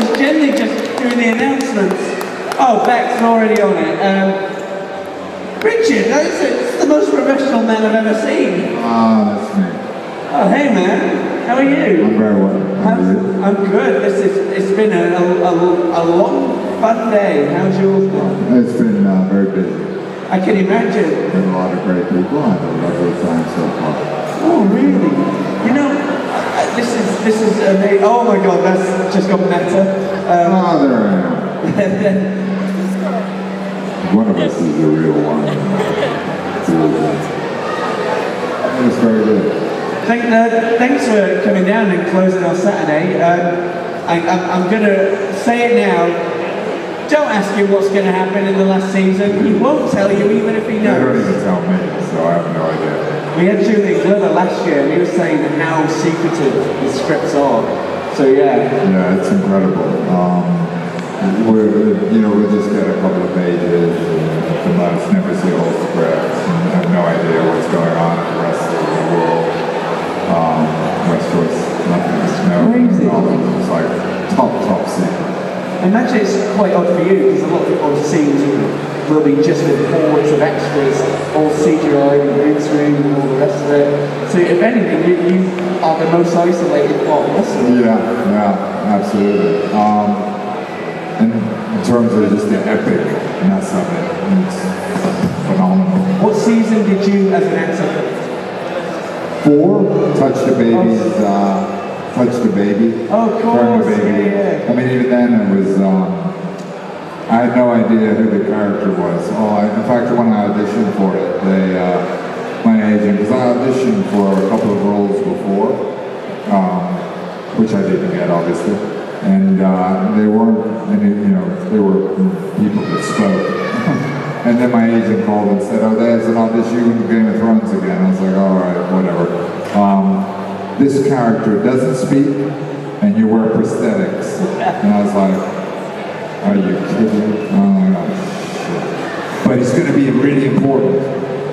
was generally just doing the announcements. Oh, Beck's already on it. Richard, that's the most professional man I've ever seen. Ah, that's me. Oh, hey man, how are you? I'm very well. How are you? I'm good. It's been a long, fun day. How's yours been? It's been very busy. I can imagine. Been a lot of great people. I had a lovely time so far. Oh, really? You know, this is amazing. Oh my God, that's just got meta. Oh, there I am. One of us is the real one. It's very good. Thanks for coming down and closing our Saturday. I'm going to say it now. Don't ask him what's going to happen in the last season. He won't tell you even if he They don't knows. even tell me, so I have no idea. We had Julian Glover last year and he was saying how secretive the scripts are. So yeah. Yeah, it's incredible. We'll just get a couple of pages and the most, never see whole scripts, and have no idea what's going on in the rest of the world. Westeros, nothing to know. Crazy. It's like top secret. I imagine it's quite odd for you because a lot of people's scenes will be just with hordes of extras, all CGI and green screen and all the rest of it. So if anything, you are the most isolated part of Westeros. Yeah, absolutely. In terms of just the epicness of it, it's phenomenal. What season did you, as an actor? 4, Touch the Baby's, Touch the Baby. Oh, of Burn the course, Baby. yeah. I mean, even then it was, I had no idea who the character was. In fact, when I auditioned for it, my agent, because I auditioned for a couple of roles before, which I didn't get, obviously. And they weren't, they were people that spoke. And then my agent called and said, oh, there's an audition for Game of Thrones again. I was like, all right, whatever. This character doesn't speak, and you wear prosthetics. And I was like, are you kidding? Oh, shit. But he's going to be really important.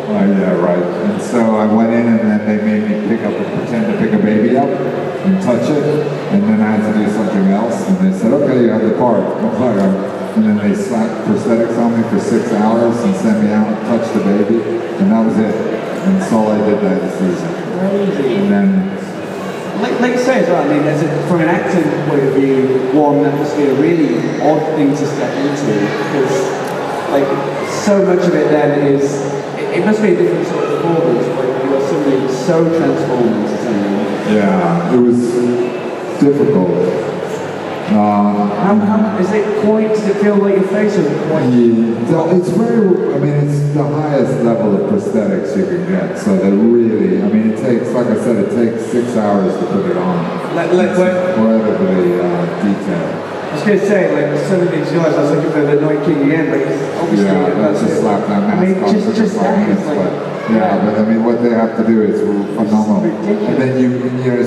Yeah, right. And so I went in, and then they made me pretend to pick a baby up and touch it, and then I had to do something else, and they said, okay, you have the part. And then they slapped prosthetics on me for 6 hours and sent me out and touched the baby, and that was it. And that's all I did that season. Crazy. And then, like you say as well, I mean, from an acting point of view, one, that must be a really odd thing to step into, because so much of it then is, it must be a different sort of performance, but you are suddenly so transformed into something. yeah, it was difficult. Does it feel like your face is quite? Yeah, it's it's the highest level of prosthetics you can get, so they really, it takes, like I said, it takes 6 hours to put it on. Incredibly detailed. I was going to say, some of these guys, I was looking for the Night King again, but obviously... Yeah, that's just slap that mask on for just 5 minutes, but what they have to do is phenomenal. And then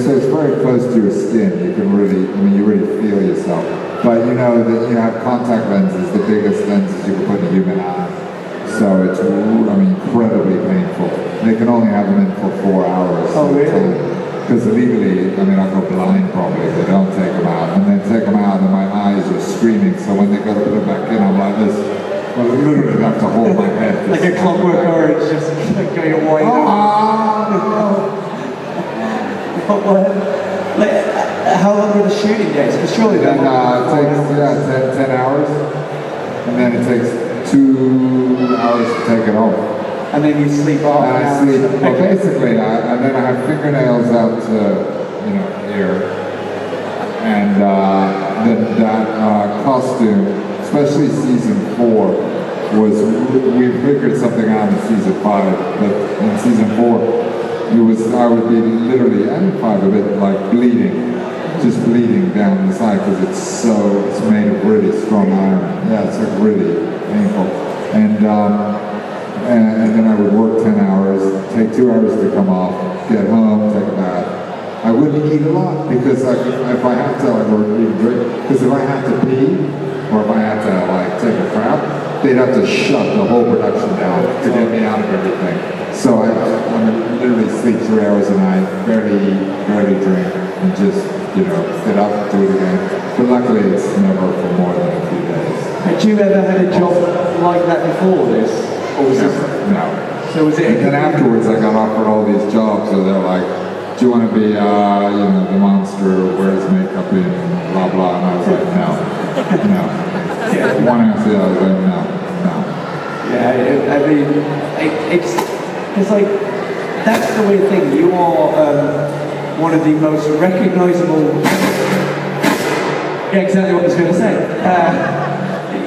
so it's very close to your skin. You can really, you really feel yourself. But that you have contact lenses, the biggest lenses you can put in a human eye. So it's, incredibly painful. They can only have them in for 4 hours. Oh, really? Because legally, I'll go blind probably if they don't take them out. And then take them out and my eyes are screaming. So when they go to put them back in, I'm like this. Well, I literally have to hold my head. Like a Clockwork Orange, just going wide how long were the shooting days? Because surely it takes 10 hours. And then it takes 2 hours to take it off. And then you sleep off. And I sleep. Well, basically, and then I have fingernails out to, here. And then that costume, especially season 4, we figured something out in season 5, but in season 4, I would be literally, and 5 of it, like bleeding, just bleeding down the side because it's made of really strong iron. Yeah, it's like really painful. And then I would work 10 hours, take 2 hours to come off, get home, take a bath. I wouldn't eat a lot because if I had to, I would eat a drink. Because if I had to pee, or if I had to take a crap, they'd have to shut the whole production down to get me out of everything. So I would literally sleep 3 hours a night, barely eat, barely drink, and just, you know, get up, do it again. But luckily it's never for more than a few days. Had you ever had a job like that before this? Or was this? No. So was it? And then afterwards I got offered all these jobs, so they're like, do you want to be, you know, the monster who wears makeup in blah blah, and I was like, no, no. Yeah. One after the other, like, no, no. Yeah, I mean, it's like, that's the weird thing. You are one of the most recognisable. Yeah, exactly what I was going to say.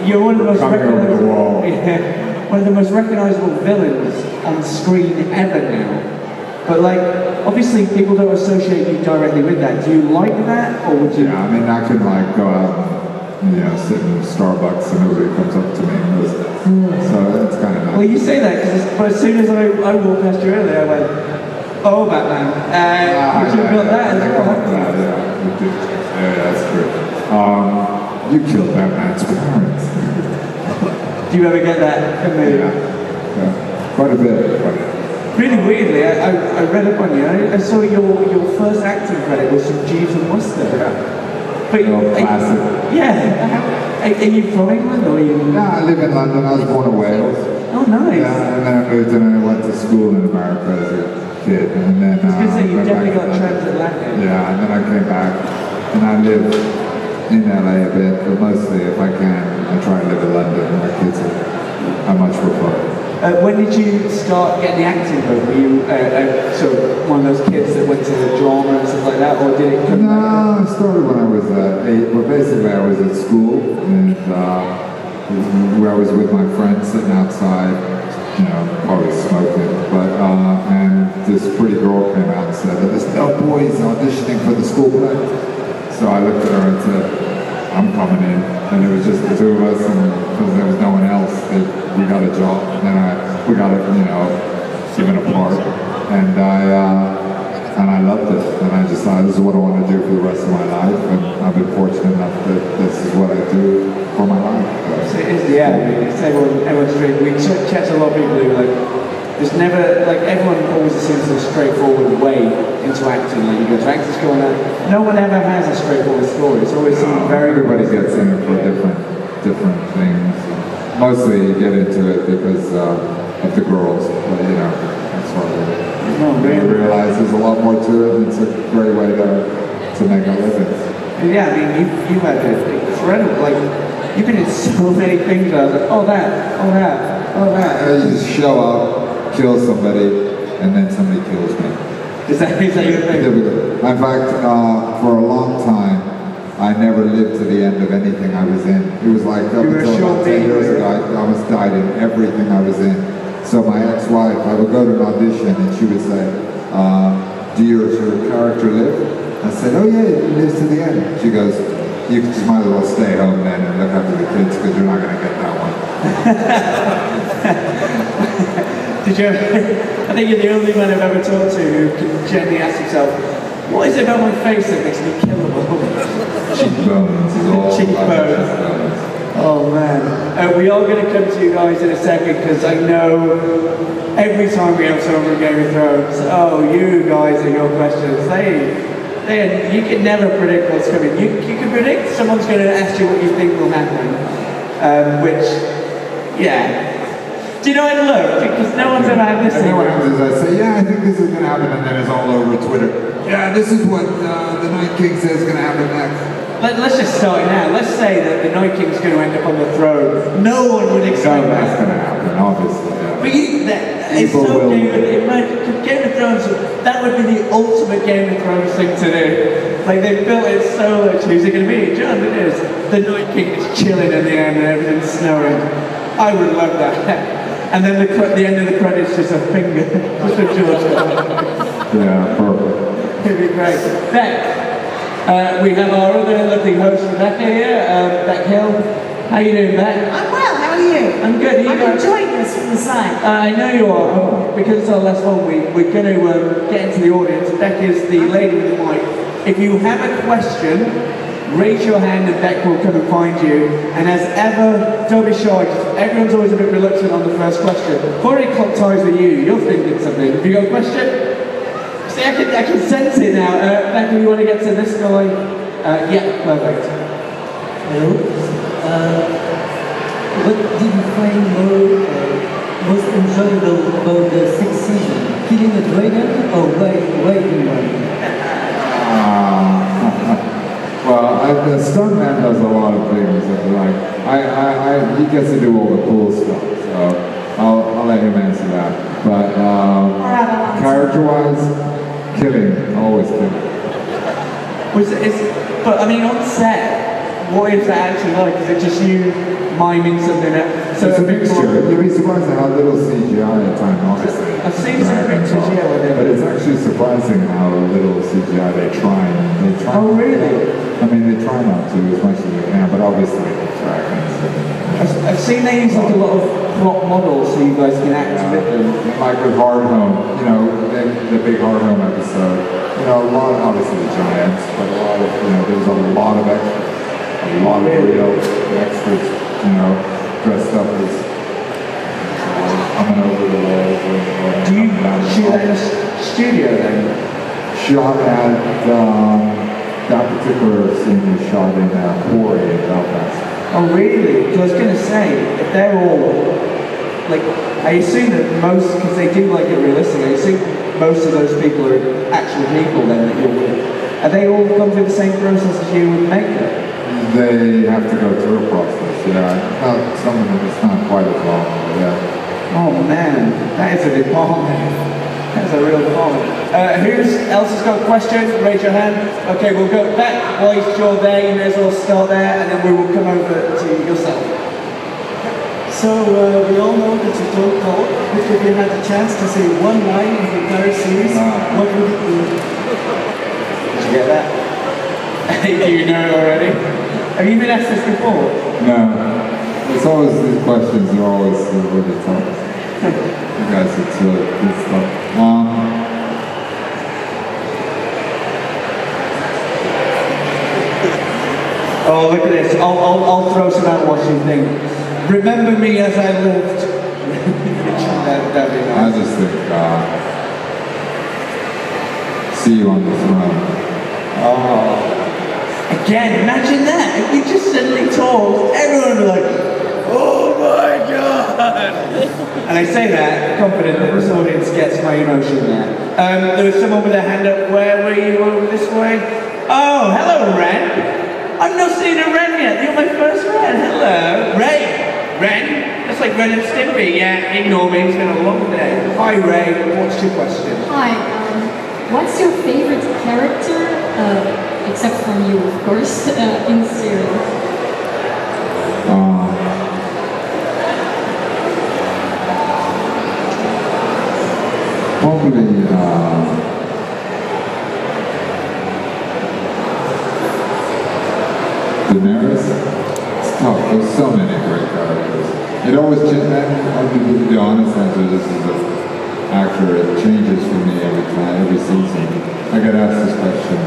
You're one of the most recognisable. Yeah, one of the most recognisable villains on screen ever now. But like, obviously people don't associate you directly with that. Do you like that, or would you? Yeah, I mean, I can like go out and, you know, sit in Starbucks and nobody comes up to me and goes, so that's kind of nice. Well, you say that, but as soon as I walked past you earlier, I went, oh, Batman. Would you have got that as well? Yeah, that's true. You killed Batman's parents. Do you ever get that from me? Yeah, quite a bit. Really weirdly, I read up on you. I saw your first acting credit was from Jeeves and Wooster. Yeah. But classic. Yeah. Are you from England or are you? No, I live in London. I was born in Wales. Oh, nice. Yeah, and then I moved and I went to school in America as a kid, and then. I was going to say you definitely got transatlantic. Yeah, and then I came back, and I live in LA a bit, but mostly if I can, I try to live in London. My kids are much prefer. When did you start getting the acting bug? Were you sort of one of those kids that went to the drama and stuff like that, or did it come No, I started when I was 8, but basically I was at school, and where I was with my friends sitting outside, you know, always smoking, but, and this pretty girl came out and said that there's no boys auditioning for the school play. So I looked at her and said, I'm coming in, and it was just the two of us, and because there was no one else, we got a job, and then we got it, you know, given a part, and I loved it, and I just thought this is what I want to do for the rest of my life, and I've been fortunate enough that this is what I do for my life. So it is, yeah, I mean, it's everyone's dream. We chat to a lot of people who like, there's never, like everyone always assumes there's a straightforward way into acting, like you go to acting school and that. No one ever has a straightforward story, it's always something very... Everybody gets in it for different things. Mostly you get into it because of the girls, but you know, that's what you realize there's a lot more to it, and it's a great way to make a living. Yeah, I mean, you've had an incredible, like, you've been in so many things where I was like, oh that, oh that, oh that. You just show up, kill somebody, and then somebody kills me. Is that your thing? In fact, for a long time, I never lived to the end of anything I was in. It was like up until about 10 years ago, I was died in everything I was in. So my ex-wife, I would go to an audition and she would say, does your character live? I said, oh yeah, it lives to the end. She goes, you just might as well stay home then and look after the kids because you're not going to get that one. Did you? I think you're the only man I've ever talked to who can genuinely ask himself, what is it about my face that makes me killable? Cheekbones is all Cheekbones. Oh man. We are going to come to you guys in a second because I know every time we have someone from Game of Thrones, oh, you guys and your questions, you can never predict what's coming. You can predict someone's going to ask you what you think will happen, which, yeah. Do you know I love? Because no one's ever had this thing. And then what happens is I say, yeah, I think this is going to happen, and then it's all over Twitter. Yeah, this is what the Night King says is going to happen next. Let's just start it now. Let's say that the Night King's going to end up on the throne. No one would expect that. That's going to happen, obviously. Yeah. But it's so Game of Thrones, that would be the ultimate Game of Thrones thing to do. Like, they built it so much. Who's it going to be? John, it is. The Night King is chilling in the end and everything's snowing. I would love that. And then the end of the credits just a finger, just a George. Yeah, perfect. It'd be great. Beck, we have our other lovely host, Rebecca here. Beck Hill. How you doing, Beck? I'm well, how are you? I'm good. I'm enjoying this from the side. I know you are. Because it's our last one week, we're going to get into the audience. Beck is the lady with the mic. If you have a question, raise your hand and Beck will come and find you. And as ever, don't be shy, 'cause everyone's always a bit reluctant on the first question. Before it clock ties with you, you're thinking something. Have you got a question? See, I can sense it now. Beck, you want to get to this guy? Yeah, perfect. Hello. What did you find most enjoyable about the sixth season? Killing a dragon or riding one? Well, the stuntman does a lot of things. Like, he gets to do all the cool stuff. So I'll let him answer that. But character-wise, killing, always killing. But I mean, on set, what is that actually like? Is it just you miming something? So It's a mixture. You'd be surprised at how little CGI at times, obviously. I've seen some pictures, yeah, with it. But it's actually surprising how little CGI they try. Oh, really? I mean, they try not to as much as they can, but obviously they try. I've seen they use like a lot of prop models so you guys can act with them. Like with Hard Home, you know, the big Hard Home episode, you know, a lot, obviously the giants, but a lot of, you know, there's a lot of extras. A lot of real extras, you know, dressed up as coming over the walls. Do you shoot that in a studio then? Shot at, that particular scene was shot in a quarry in Belfast. Oh really? Because I was going to say, if they're all, like, I assume that most, because they do like it realistic, I assume most of those people are actual people then that you're with. Are they all gone through the same process as you with makeup? They have to go through a process, yeah. Some of them it's not quite as long, but yeah. Oh man, that is a department. That's a real department. Who else has got a question? Raise your hand. Okay, we'll go back. While you're there, you may as well start there, and then we will come over to yourself. So we all know that you don't talk, but if you had a chance to say one line in the entire series, what would it be? Did you get that? Do you know it already? Have you been asked this before? No. It's always, these questions are always really tough. You guys, it's good stuff. Oh, look at this. I'll throw some out watching thing. Remember me as I lived. That'd be I nice. just think, see you on the throne. Oh. Again, imagine that. If we just suddenly talked, everyone would be like, oh my god! And I say that confident that this audience gets my emotion there. There was someone with their hand up. Where were you? Over this way? Oh, hello, Ren. I've not seen a Ren yet. You're my first Ren. Hello. Ray. Ren? That's like Ren and Stimpy. Yeah, ignore me. It's been a long day. Hi, Ray. What's your question? Hi, what's your favorite character, except from you, of course, in the series? Probably, Daenerys. It's tough. There's so many great characters. It always changes. I'll be the honest answer. This is an actor. It changes for me every time, every season. I get asked this question,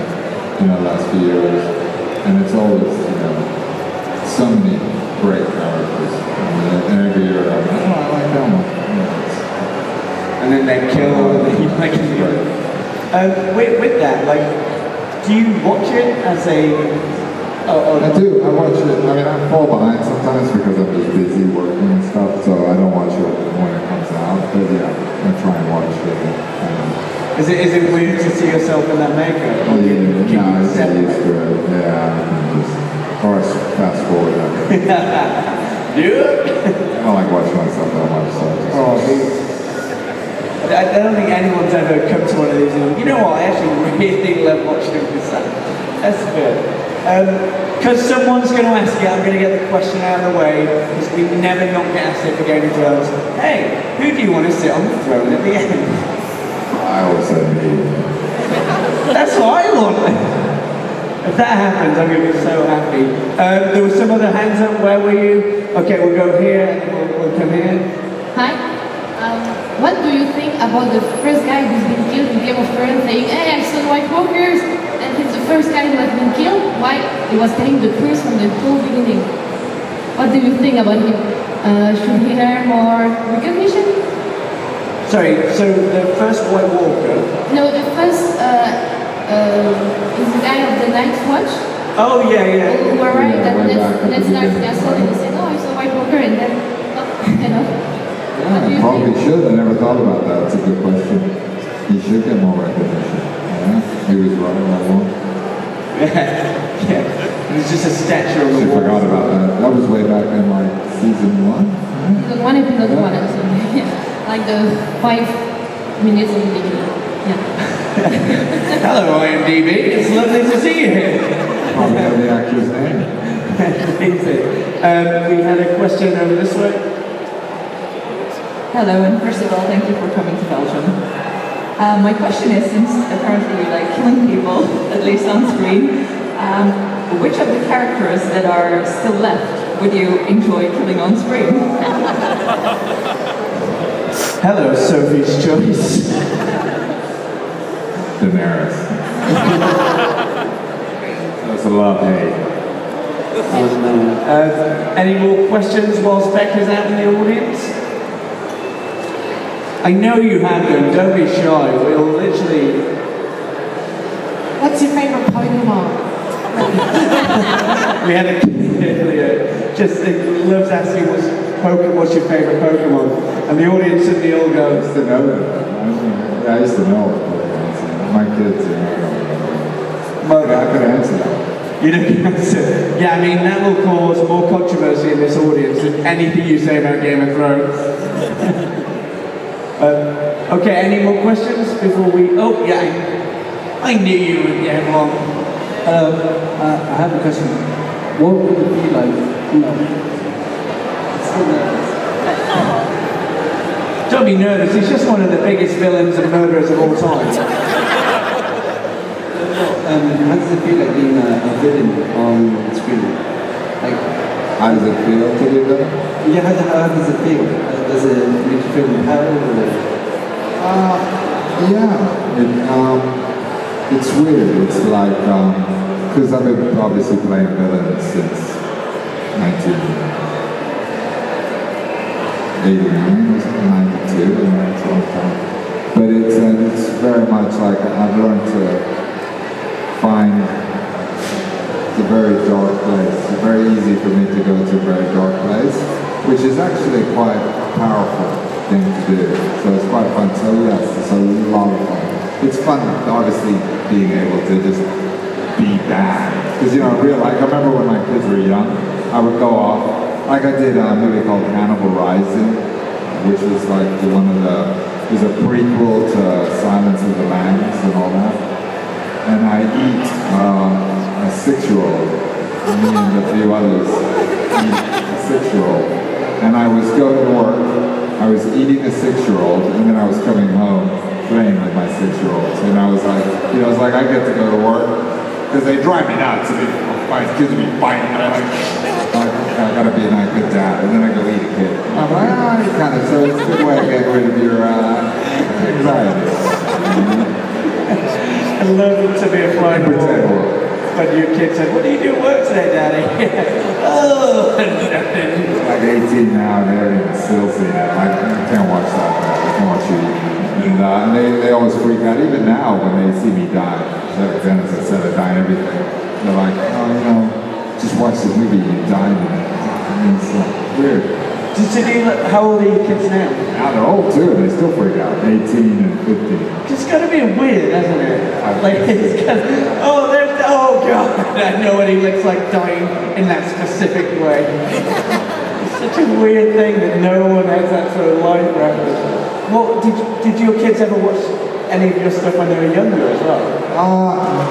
you know, the last few years, and it's always, you know, so many great characters. And every year I'm like, oh, I like that one. And then they kill, and then you like it. With that, like, do you watch it as a... I do. I watch it. I mean, I fall behind sometimes because I'm just busy working and stuff, so I don't watch it when it comes out. But yeah, I try and watch it. Is it weird to see yourself in that makeup? Or Yeah, you no, it's separate? used to it. Yeah, I can just, or I fast forward. Dude! I don't like watching myself that much, so I just... Oh, I don't think anyone's ever come to one of these and gone, you know what, I actually really love watching him this. That's good. Because someone's going to ask you, I'm going to get the question out of the way, because we never not get asked it for Game of Thrones. Hey, who do you want to sit on the throne at the end? I always say me. That's what I want. If that happens, I'm going to be so happy. There were some other hands up. Where were you? Okay, we'll go here, and then we'll come here. Hi. What do you think about the first guy who's been killed in Game of Thrones saying, hey, I saw White Walkers, and he's the first guy who has been killed, why he was getting the curse from the whole beginning. What do you think about him? Should he have more recognition? Sorry, so the first White Walker. No, the first is the guy of the Night Watch. Oh yeah, yeah. Who arrived Yeah, at way back at the Ned Stark's beginning. castle and he said, "Oh, it's a White Walker," and then, you know. What do Yeah, you probably think? should. I never thought about that. It's a good question. He should get more recognition. Yeah, he was right all along. Yeah. It was just a statue on I the wall. forgot about that. That was way back in like season 1. Right? Episode 1, episode 1, I think. Yeah. Like the 5 minutes in the beginning. Yeah. Hello, IMDb. It's lovely to see you here. Probably know the actor's name. Amazing. We had a question over this way. Hello, and first of all, thank you for coming to Belgium. My question is, since apparently you like killing people, at least on screen, which of the characters that are still left would you enjoy killing on screen? Hello, Sophie's Choice. Daenerys. That's a love-hate. Any more questions whilst Beck is out in the audience? I know you have them, don't be shy. We'll literally... What's your favorite Pokemon? We had a kid earlier, just loves asking what's your favourite Pokemon? And the audience and the all I go, used to know that. I used to know it. My kids, I could answer that. you don't answer. Yeah, I mean, that will cause more controversy in this audience than anything you say about Game of Thrones. Okay, any more questions before we... Oh, yeah, I knew you would get along. I have a question. What would it be like, still nervous. Don't be nervous, he's just one of the biggest villains and murderers of all time. How does it feel like being a villain on screen? Like, How does it feel to be there? yeah, how does it feel? Does it make you feel empowered or? It's weird. It's like, because I've been obviously playing villains since 1989 or something, 92, and that's a long time. But it's very much like I've learned to find a very dark place. It's very easy for me to go to a very dark place, which is actually quite a powerful thing to do. So it's quite fun. So yes, it's a lot of fun. It's fun, obviously, being able to just be bad. Because, in real life, I remember when my kids were young, I would go off, like I did a movie called Hannibal Rising, which was like it was a prequel to Silence of the Lambs and all that. And I eat a 6-year-old, me and a few others eat a 6-year-old. And I was going to work, I was eating a 6-year-old, and then I was coming home playing with my 6-year-olds. And I was like, I get to go to work, because they drive me nuts. My kids would be fighting, and I'm like, I gotta be a good dad, and then I go eat a kid. I'm like, you kind of, so it's a good way of getting rid of your anxiety. I love it to be a flying Pretend ball. world. But your kid said, what do you do at work today, Daddy? Oh, nothing. Like 18 now, and they're even still seeing it. I can't watch that. I can't watch you. And they always freak out, even now when they see me die. Then, as I said, I die and everything. They're like, oh, just watch this movie, you died in it. I mean, it's weird. How old are your kids now? Now they're old too, they still freak out. 18 and 15. It's gotta be weird, hasn't it? Like, it's gotta, oh God, I know what he looks like dying in that specific way. It's such a weird thing that no one has that sort of life reference. Well, did your kids ever watch any of your stuff when they were younger as well?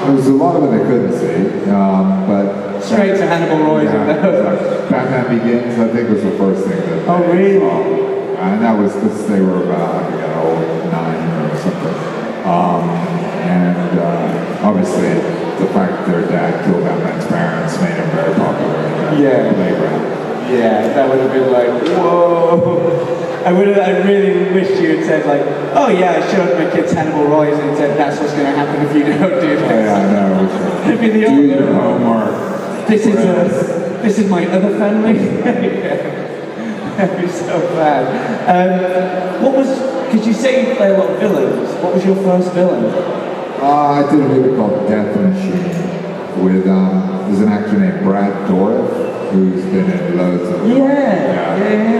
There was a lot of it I couldn't see, but... Straight to Hannibal Royce and those. Batman Begins, I think, was the first thing that Oh, they really? saw. And that was because they were about, I forget, 9 or something. Obviously, the fact that their dad killed Batman's parents made him very popular in the playground. Yeah, that would have been like, whoa. I really wished you had said like, oh yeah, I showed my kids Hannibal Rising and said that's what's going to happen if you don't do this. Oh, yeah, I know. It'd be the Do your homework. This is my other family. That'd be so bad. Because you say you play a lot of villains. What was your first villain? I did a movie called Death Machine with, there's an actor named Brad Dourif who's been in loads of... Yeah.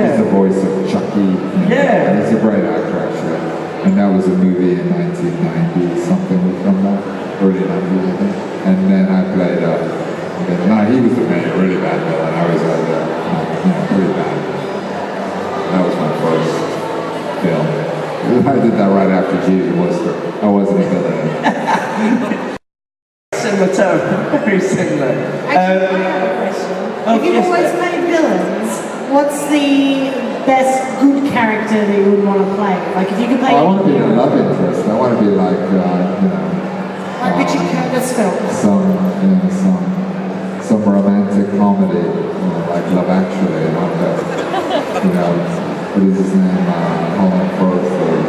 He's the voice of Chucky. Yeah. And he's a great actor, actually. And that was a movie in 1990, something from that, early 90s, I think. And then I played, he was the main, really bad villain. I was, pretty bad. That was my first film. I did that right after Jesus Worcester. I wasn't a villain. Similar tone, very similar. Actually, I have a question. If you've yes, always ma'am. played villains, what's the best good character that you would want to play? Like if you could play I want to be a any hero, love interest. I want to be like, like Richard Curtis films. some romantic comedy, like Love Actually, and all that. What is his name? Holland Firth or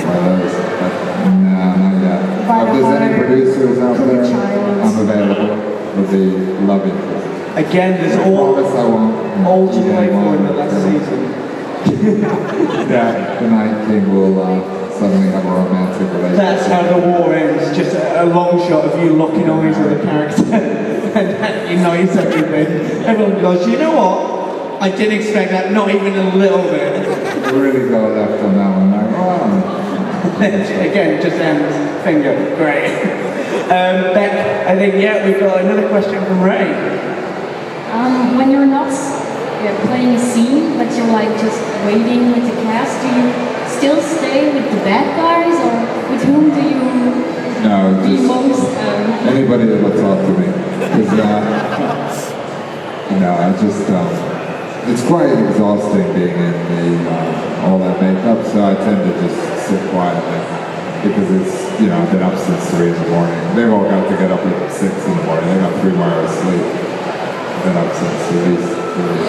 one of those. But, no, not yet. If there's any producers out there, I'm available for the love interest. Again, there's I promise I won't. all to play for in the last season. Yeah, the Night King will suddenly have a romantic relationship. That's how the war ends. Just a long shot of you locking eyes with a character, and that unites everything. Everyone goes, you know what? I didn't expect that, not even a little bit. We really go left on that one. Like, oh. Again, just Anne's finger. Great. Beck, I think, we've got another question from Ray. When you're not playing a scene, but you're like just waiting with the cast, do you still stay with the bad guys, or with whom do you No, be just most? anybody that will talk to me. Because, it's quite exhausting being in all that makeup, so I tend to just sit quietly. Because it's, I've been up since 3 in the morning. They've all got to get up at 6 in the morning. They got 3 more hours sleep. Been up since at least 3.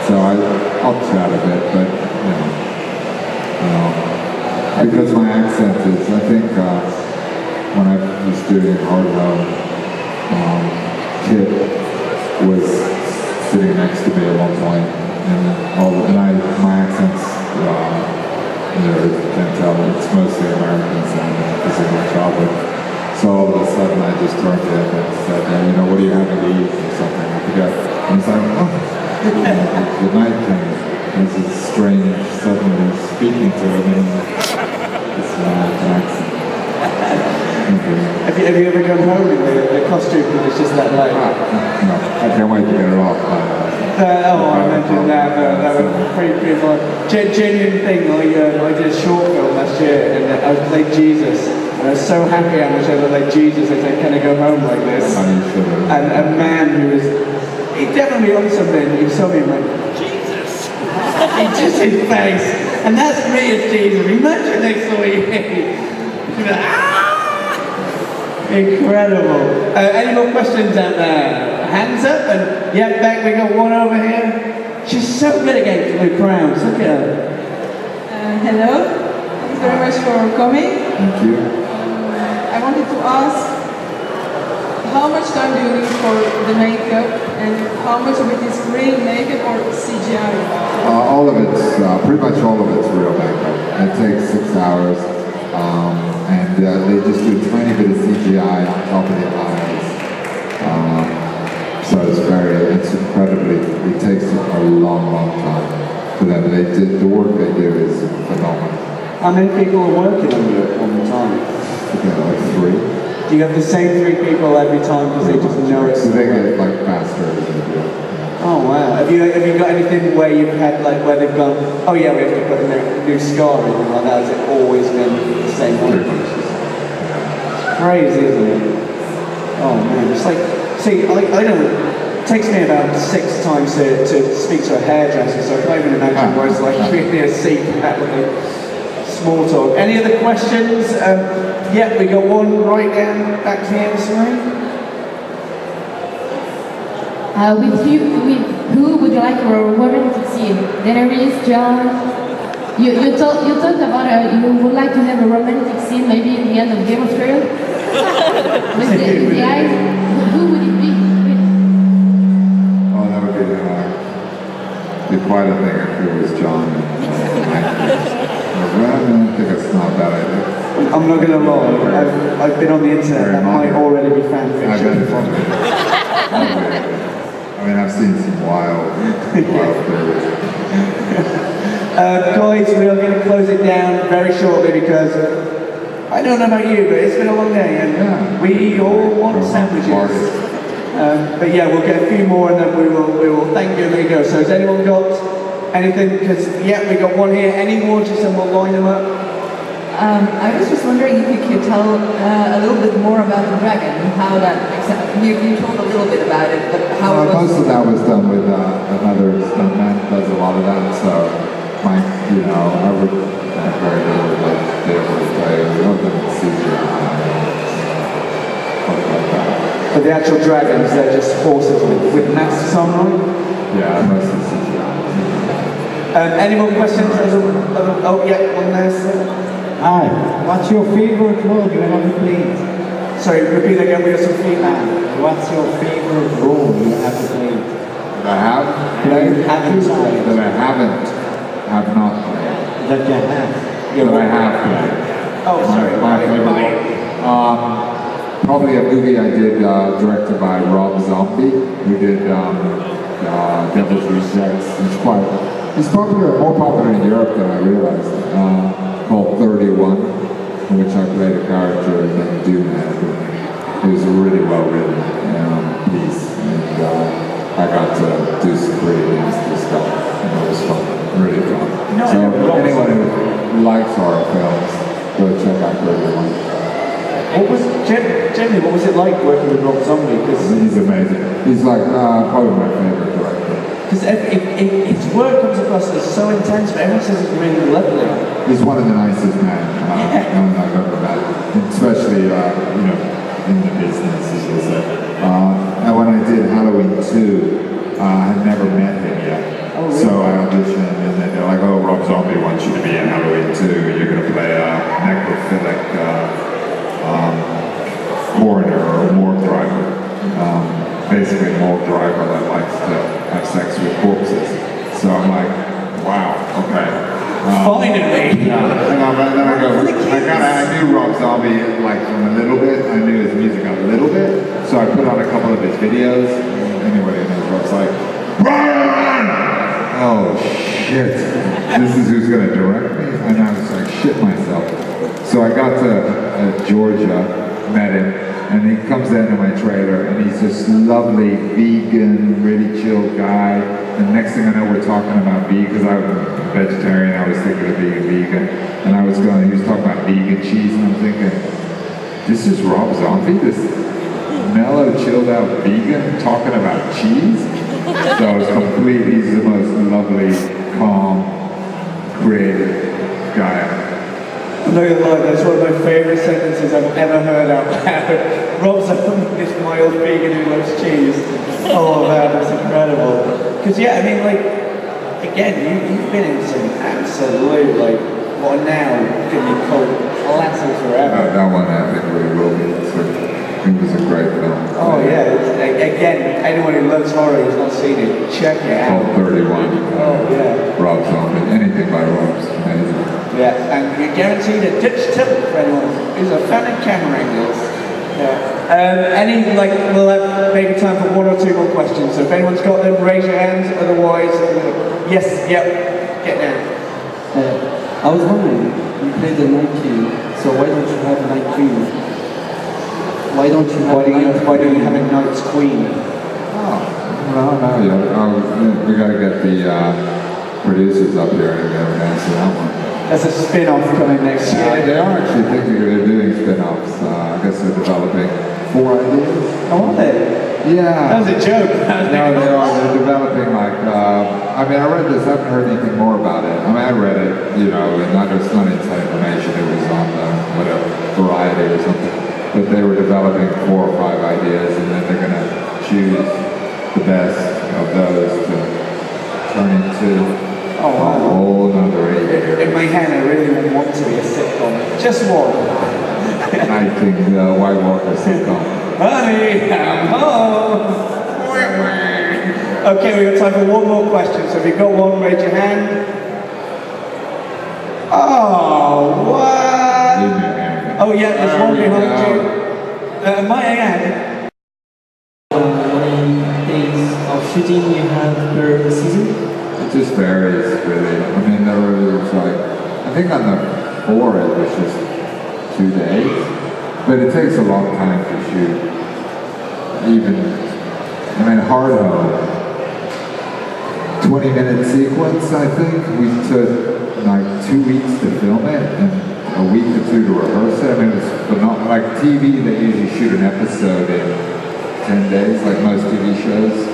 So I'll chat a bit, but, because my accent is, I think, when I was doing Hard Home, Kit was sitting next to me at one point, and my accent's, you can't tell, it's mostly Americans and this is my childhood. So all of a sudden I just turned to him and said, what are you having to eat or something, I forget. And he's like, the Night King. This is strange, suddenly speaking to him in this accent. Have you ever gone home in the costume and it's just that late? No, I can't wait to get it off. I mentioned that was pretty fun. Genuine thing, I did a short film last year and I played Jesus. And I was so happy how much I looked like Jesus. I said, can I go home like this? And a man who was, he definitely on something, he saw me and went, Jesus! He just his face. And that's me as Jesus. Imagine they saw you. You'd be like, ah! Incredible. Any more questions out there? Hands up, and Beck, we got one over here. She's so good at getting blue crowns. Look at her. Hello. Thanks very much for coming. Thank you. I wanted to ask, how much time do you need for the makeup, and how much of it is real makeup or CGI? All of it's, pretty much all of it's real makeup. It takes 6 hours, and they just do a tiny bit of CGI on top of the eyes. So it's incredibly, it takes a long time for them. The work they do is phenomenal. How many people are working on it all the time? Like 3. Do you have the same 3 people every time because they just know it's... So they get like faster as they do it. Oh wow. Have you got anything where you've had like where they've gone, oh yeah, we have to put a new scar or anything like that? Has it always been the same one? It's crazy, isn't it? Oh man, it's like, see, I don't, it takes me about 6 times to speak to a hairdresser, so I can't even imagine what it's like being a seat that with small talk. Any other questions? We got one right down back here, sorry. With who would you like for a romantic scene? Daenerys, Jon? You talked about you would like to have a romantic scene maybe in the end of Game of Thrones? With the eyes? Who would it be? Oh, that would be quite a thing if it was John. I think it's not a bad idea. I'm not gonna lie, I've been on the internet, that might already be fan I bet it's fiction. probably. I mean, I've seen some wild theories. Guys, we are going to close it down very shortly because I don't know about you, but it's been a long day and we all want sandwiches. But yeah, we'll get a few more and then we will thank you and there you go. So has anyone got anything? Because yeah, we got one here. Any more just and we'll line them up? I was just wondering if you could tell a little bit more about the dragon, how that, you told a little bit about it, but how it was... Most of that was done with another stuntman, does a lot of that, so I would have very little to be able to play other than CGI. Stuff like that. But the actual dragons, they're just horses with masks on, right? Yeah, most of the CGI. Any more questions? Oh yeah, one there. Sir. Hi, what's your favorite role you ever played? Sorry, repeat again, we got some feedback. What's your favorite role you ever played? That I have played? That I have not played. That you have? Yeah, that I have played. Oh, sorry. My favorite role. Probably a movie I did directed by Rob Zombie, who did Devil's Rejects. It's more popular in Europe than I realized. Called 31, in which I played a character named Doomhead. It was a really well written piece, and I got to do some pretty nasty stuff, and it was fun, really fun. So anyone who likes horror films, go check out 31. Generally, what was it like working with Rob Zombie? Because he's amazing. He's like probably my favorite director. Because his work comes across as so intense, but everyone says it's really lovely. He's one of the nicest men I've ever met, especially in the business, as they say. And when I did Halloween 2, I had never met him yet. Oh, really? So I auditioned, and then they're like, "Oh, Rob Zombie wants you to be in Halloween 2. You're going to play a necrophilic coroner or a morgue driver." Basically a morgue driver that likes to have sex with corpses. So I'm like, wow, okay. Finally! Yeah, and then I go, I knew Rob Zombie like from a little bit, I knew his music a little bit, so I put on a couple of his videos. Anyway, and his Rob's like, Brian! Oh shit, this is who's gonna direct me? And I was like, shit myself. So I got to Georgia, met him, and he comes into my trailer, and he's this lovely, vegan, really chill guy. And next thing I know, we're talking about vegan, because I was a vegetarian, I was thinking of being vegan. And he was talking about vegan cheese, and I'm thinking, this is Rob Zombie, this mellow, chilled out vegan talking about cheese? So it's he's the most lovely, calm, creative guy. I'm not gonna lie, that's one of my favourite sentences I've ever heard out loud. Rob Zombie, this mild vegan who loves cheese. Oh man, that's incredible. Because yeah, I mean, like, again, you've been in some absolute, like, what are now going to be called classics forever. That one I think really will be. It was a great film. Oh yeah, again, anyone who loves horror who's not seen it, check it out. Called 31. Oh yeah. Rob Zombie. Anything by Rob's amazing. Yeah, and you're guaranteed a Dutch tip for anyone who's a fan of camera angles. Yeah. We'll have maybe time for one or two more questions. So if anyone's got them, raise your hands. Otherwise, yes, yep, get down. I was wondering, you played the Night King, so why don't you have a Night Queen? Why don't you have a Night's Queen? We gotta get the producers up here and answer that one. There's a spin-off coming next year. They are actually thinking they're doing spin-offs. I guess they're developing 4 ideas. Oh, are they? Yeah. That was a joke. No, they are. They're developing I read this. I haven't heard anything more about it. I read it, and I just not inside information. It was on whatever, Variety or something. But they were developing 4 or 5 ideas, and then they're going to choose the best of those to another 8 years. In my head, I really want to be a sitcom. Just one. I think the White Walker sitcom. Honey, I'm home. Okay, we've got time for one more question. So if you've got one, raise your hand. Oh, what? Oh yeah, there's one behind you. My hand. How many days of shooting you have per season? It just varies, really. I mean, there was like, I think on the 4 it was just 2 days, but it takes a long time to shoot. Even, I mean, Hard Home, 20-minute sequence, I think. We took like 2 weeks to film it and a week or 2 to rehearse it. I mean, it was phenomenal. Like TV, they usually shoot an episode in 10 days, like most TV shows.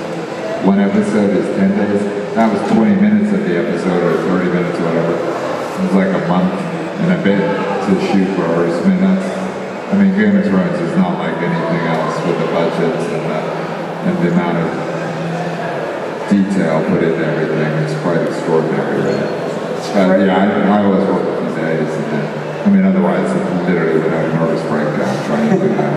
One episode is 10 days. That was 20 minutes of the episode, or 30 minutes, or whatever. It was like a month and a bit to shoot for ours. I mean, Game of Thrones is not like anything else with the budgets and the amount of detail put into everything. It's quite extraordinary, really. Yeah, I always work a few days, and then, I mean, otherwise, I literally would have a nervous breakdown trying to do that.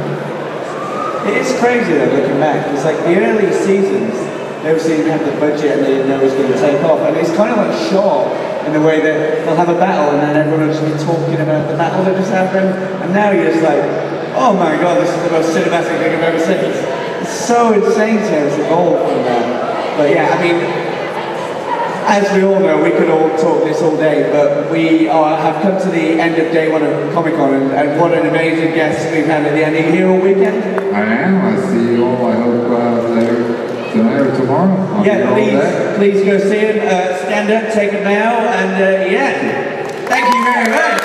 It is crazy though, looking back. It's like the early seasons, they obviously didn't have the budget and they didn't know it was going to take off. And it's kind of like Shaw in the way that they'll have a battle and then everyone will just be talking about the battle that just happened. And now you're just like, oh my god, this is the most cinematic thing I've ever seen. It's so insane to have evolved from that. But yeah, I mean, as we all know, we could all talk this all day, but we have come to the end of day 1 of Comic-Con, and what an amazing guest we've had at the end. Are you here all weekend? I am. I see you all, I hope, later tonight or tomorrow. I'll Yeah, please go see him. Stand up, take a bow, and yeah, thank you very much.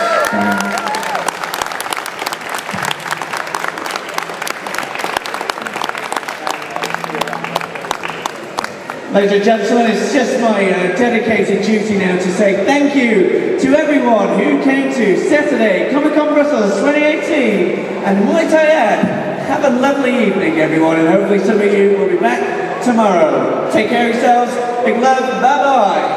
Ladies and gentlemen, it's just my dedicated duty now to say thank you to everyone who came to Saturday Comic-Con Brussels 2018. And might I add, have a lovely evening, everyone, and hopefully some of you will be back tomorrow. Take care of yourselves. Big love. Bye-bye.